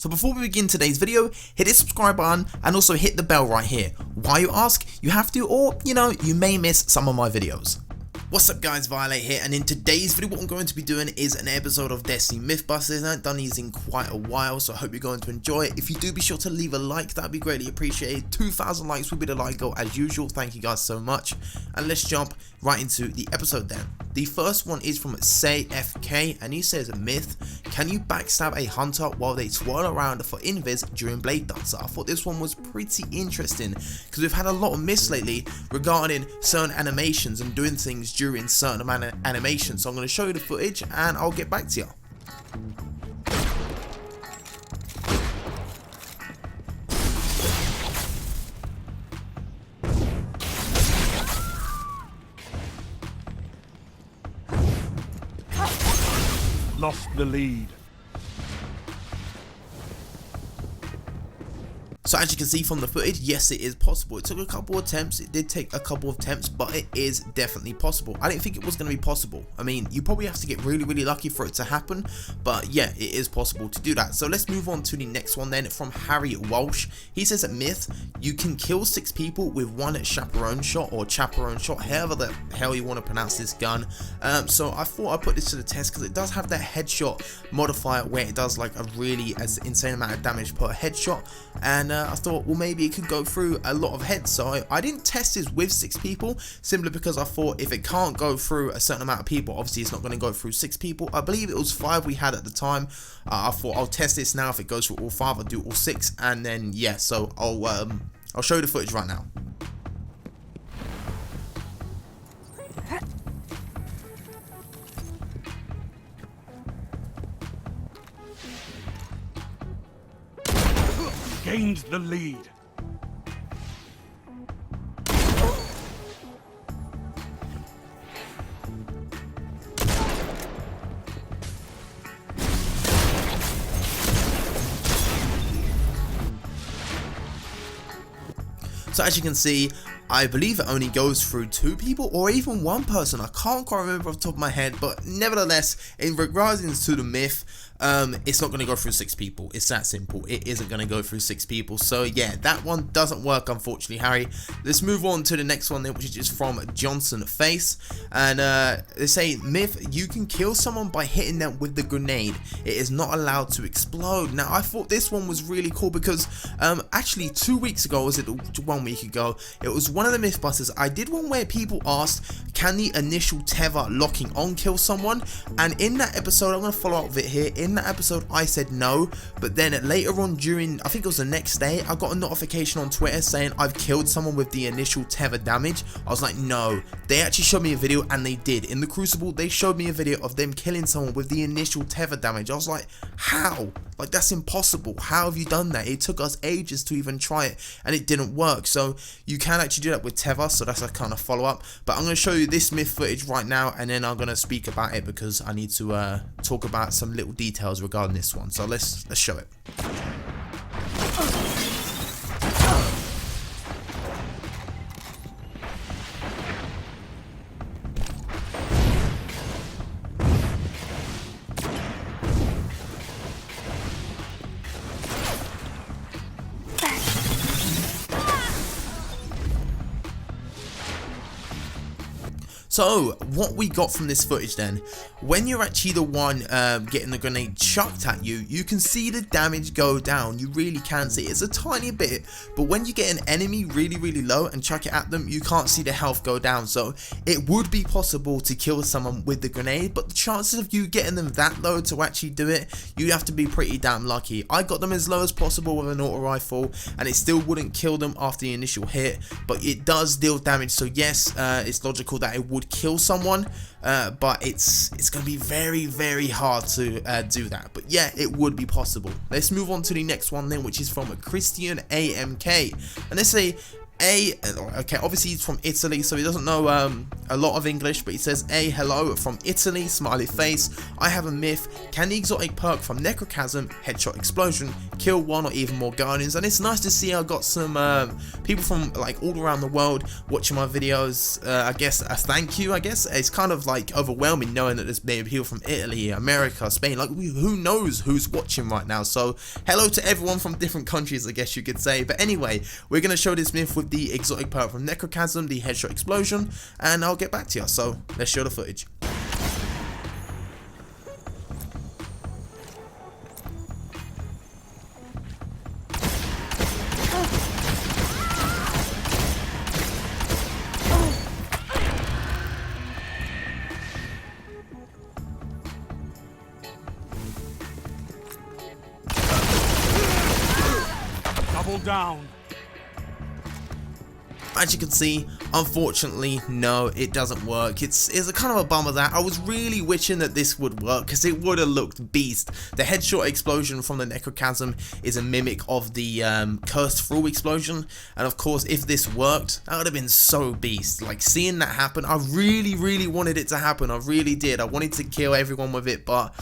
So before we begin today's video, hit the subscribe button and also hit the bell right here. Why, you ask? You have to, or you may miss some of my videos. What's up guys, Violate here, and in today's video what I'm going to be doing is an episode of Destiny Mythbusters. I haven't done these in quite a while, so I hope you're going to enjoy it. If you do, be sure to leave a like, that'd be greatly appreciated. 2,000 likes would be the like goal as usual. Thank you guys so much, and let's jump right into the episode then. The first one is from SayFK, and he says, Myth, can you backstab a hunter while they twirl around for invis during blade dance? I thought this one was pretty interesting because we've had a lot of myths lately regarding certain animations and doing things during certain amount of animations. So I'm going to show you the footage and I'll get back to you. Lost the lead. So as you can see from the footage, yes, it is possible. It took a couple of attempts. It did take a couple of attempts, but it is definitely possible. I didn't think it was going to be possible. I mean, you probably have to get really lucky for it to happen, but yeah, it is possible to do that. So let's move on to the next one then, from Harry Walsh. He says at Myth, you can kill 6 people with one Chaperone shot, or Chaperone shot, however the hell you want to pronounce this gun. So I thought I'd put this to the test because it does have that headshot modifier where it does like a really insane amount of damage per headshot, and I thought, well, maybe it could go through a lot of heads. So I didn't test this with 6 people simply because I thought if it can't go through a certain amount of people, obviously it's not going to go through 6 people. I believe it was 5 we had at the time. I thought I'll test this now. If it goes through all 5, I'll do all 6, and then yeah, so I'll show you the footage right now. Gained the lead. So as you can see, I believe it only goes through 2 people or even 1 person. I can't quite remember off the top of my head, but nevertheless, in regards to the myth, it's not going to go through 6 people. It's that simple. It isn't going to go through 6 people. So yeah, that one doesn't work, unfortunately, Harry. Let's move on to the next one then, which is from Johnson Face, and they say, Myth, you can kill someone by hitting them with the grenade. It is not allowed to explode. Now I thought this one was really cool because actually 2 weeks ago, was it 1 week ago, it was one of the Mythbusters. I did one where people asked, can the initial tether locking on kill someone? And in that episode, I'm going to follow up with it here. In that episode, I said no, but then later on during, I think it was the next day, I got a notification on Twitter saying I've killed someone with the initial tether damage. I was like, no. They actually showed me a video, and they did. In the Crucible, they showed me a video of them killing someone with the initial tether damage. I was like, how? Like, that's impossible. How have you done that? It took us ages to even try it, and it didn't work. So you can actually do that with tether, so that's a kind of follow-up. But I'm going to show you this myth footage right now, and then I'm going to speak about it because I need to talk about some little details regarding this one. So let's show it. So what we got from this footage then, when you're actually the one getting the grenade chucked at you, you can see the damage go down. You really can see it. It's a tiny bit, but when you get an enemy really low and chuck it at them, you can't see the health go down. So it would be possible to kill someone with the grenade, but the chances of you getting them that low to actually do it, you have to be pretty damn lucky. I got them as low as possible with an auto rifle, and it still wouldn't kill them after the initial hit, but it does deal damage. So yes, it's logical that it would kill someone, but it's going to be very hard to do that. But yeah, it would be possible. Let's move on to the next one then, which is from Christian AMK, and they say, Okay, obviously he's from Italy, so he doesn't know a lot of English, but he says, "A, hello, from Italy, smiley face. I have a myth. Can the exotic perk from Necrochasm, headshot explosion, kill one or even more guardians?" And it's nice to see I got some people from like all around the world watching my videos. I guess a thank you, I guess. It's kind of like overwhelming knowing that there's maybe people from Italy, America, Spain, like who knows who's watching right now. So hello to everyone from different countries, I guess you could say. But anyway, we're going to show this myth with the exotic perk from Necrochasm, the headshot explosion, and I'll get back to you. So let's show the footage. Double down. As you can see, unfortunately, no, it doesn't work. It's a kind of a bummer that I was really wishing that this would work because it would have looked beast. The headshot explosion from the Necrochasm is a mimic of the cursed through explosion, and of course, if this worked, that would have been so beast. Like seeing that happen, I really wanted it to happen. I really did. I wanted to kill everyone with it, but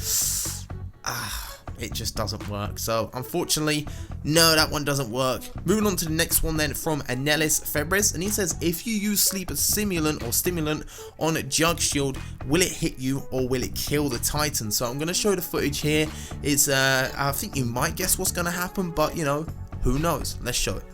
it just doesn't work. So unfortunately, no, that one doesn't work. Moving on to the next one then from MYTHBUSTERS, and he says, if you use sleep as simulant or stimulant on Jug Shield, will it hit you or will it kill the Titan? So I'm going to show the footage here. It's I think you might guess what's going to happen, but you know, who knows? Let's show it.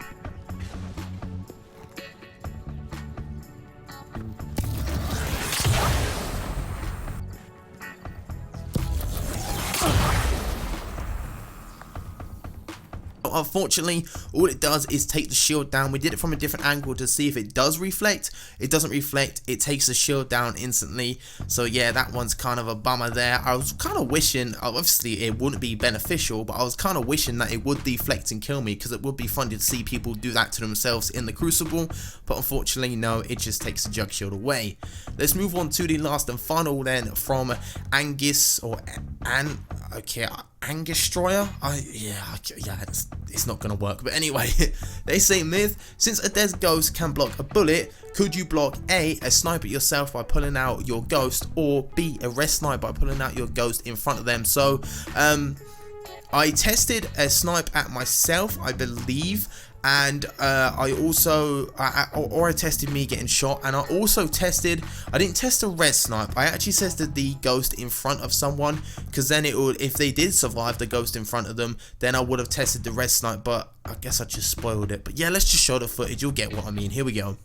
Unfortunately, all it does is take the shield down. We did it from a different angle to see if it does reflect. It doesn't reflect. It takes the shield down instantly. So yeah, that one's kind of a bummer there. I was kind of wishing, obviously it wouldn't be beneficial, but I was kind of wishing that it would deflect and kill me because it would be fun to see people do that to themselves in the Crucible. But unfortunately, no, it just takes the Jug Shield away. Let's move on to the last and final then from Angus or Angustroyer. It's not gonna work, but anyway, they say, myth, since a dead ghost can block a bullet, could you block A, sniper yourself by pulling out your ghost, or B, a rest snipe by pulling out your ghost in front of them? So I tested a snipe at myself, I believe, and I also, I tested me getting shot, and I also tested, I didn't test a res snipe, I actually tested the ghost in front of someone, because then it would, if they did survive the ghost in front of them, then I would have tested the res snipe, but I guess I just spoiled it. But yeah, let's just show the footage, you'll get what I mean. Here we go.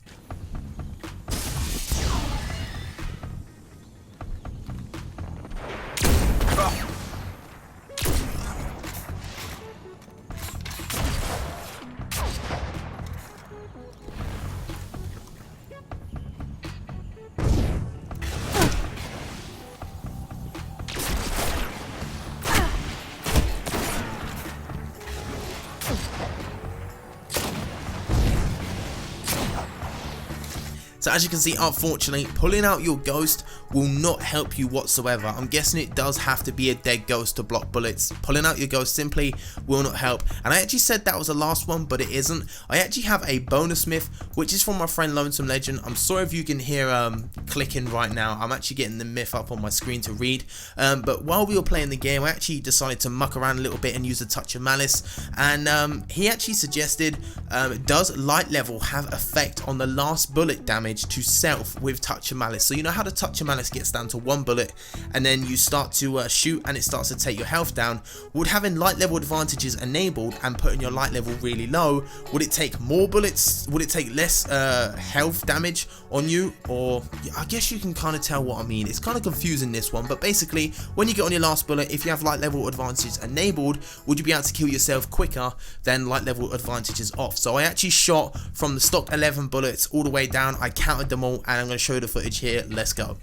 So as you can see, unfortunately, pulling out your ghost will not help you whatsoever. I'm guessing it does have to be a dead ghost to block bullets. Pulling out your ghost simply will not help. And I actually said that was the last one, but it isn't. I actually have a bonus myth, which is from my friend Lonesome Legend. I'm sorry if you can hear clicking right now. I'm actually getting the myth up on my screen to read. But while we were playing the game, I actually decided to muck around a little bit and use a touch of Malice. And he actually suggested, does light level have effect on the last bullet damage to self with touch of Malice? So you know how the touch of Malice gets down to one bullet and then you start to shoot and it starts to take your health down. Would having light level advantages enabled and putting your light level really low, would it take more bullets? Would it take less health damage on you? Or I guess you can kind of tell what I mean. It's kind of confusing, this one, but basically when you get on your last bullet, if you have light level advantages enabled, would you be able to kill yourself quicker than light level advantages off? So I actually shot from the stock 11 bullets all the way down. I counted them all, and I'm going to show you the footage here. Let's go.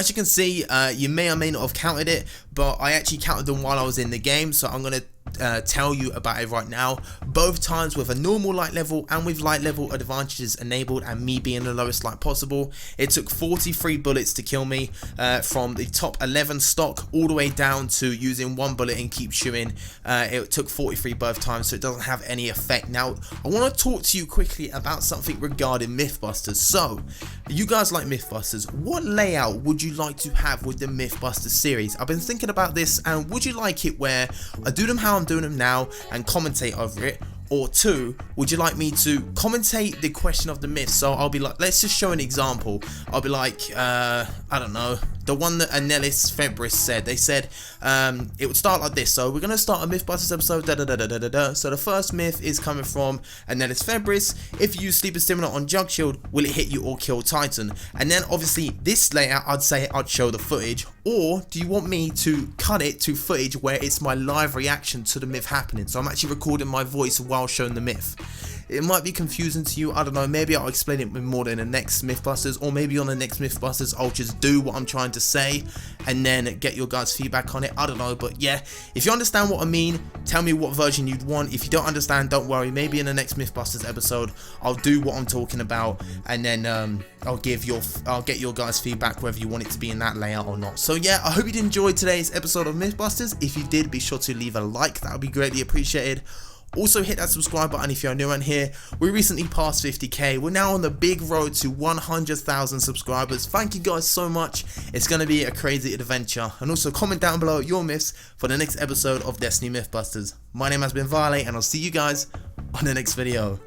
as you can see, you may or may not have counted it, but I actually counted them while I was in the game, so I'm going to tell you about it right now. Both times with a normal light level and with light level advantages enabled and me being the lowest light possible. It took 43 bullets to kill me, from the top 11 stock all the way down to using one bullet and keep shooting. It took 43 both times, so it doesn't have any effect. Now I want to talk to you quickly about something regarding Mythbusters. So you guys like Mythbusters, what layout would you like to have with the Mythbusters series? I've been thinking about this, and would you like it where I do them how I'm doing them now and commentate over it? Or two, would you like me to commentate the question of the myth? So I'll be like, let's just show an example. I'll be like, I don't know, the one that MyTHBUSTERS said. They said it would start like this. So we're gonna start a Mythbusters episode. So the first myth is coming from MyTHBUSTERS. If you use Sleeper Stimulant on Jug Shield, will it hit you or kill Titan? And then obviously this layout, I'd say I'd show the footage. Or do you want me to cut it to footage where it's my live reaction to the myth happening? So I'm actually recording my voice while showing the myth. It might be confusing to you, I don't know, maybe I'll explain it more in the next Mythbusters, or maybe on the next Mythbusters I'll just do what I'm trying to say and then get your guys' feedback on it, I don't know. But yeah, if you understand what I mean, tell me what version you'd want. If you don't understand, don't worry, maybe in the next Mythbusters episode I'll do what I'm talking about, and then I'll get your guys' feedback whether you want it to be in that layout or not. So yeah, I hope you did enjoy today's episode of Mythbusters. If you did, be sure to leave a like, that would be greatly appreciated. Also hit that subscribe button if you're new around here. We recently passed 50k. We're now on the big road to 100,000 subscribers. Thank you guys so much. It's going to be a crazy adventure. And also comment down below your myths for the next episode of Destiny Mythbusters. My name has been Violet, and I'll see you guys on the next video.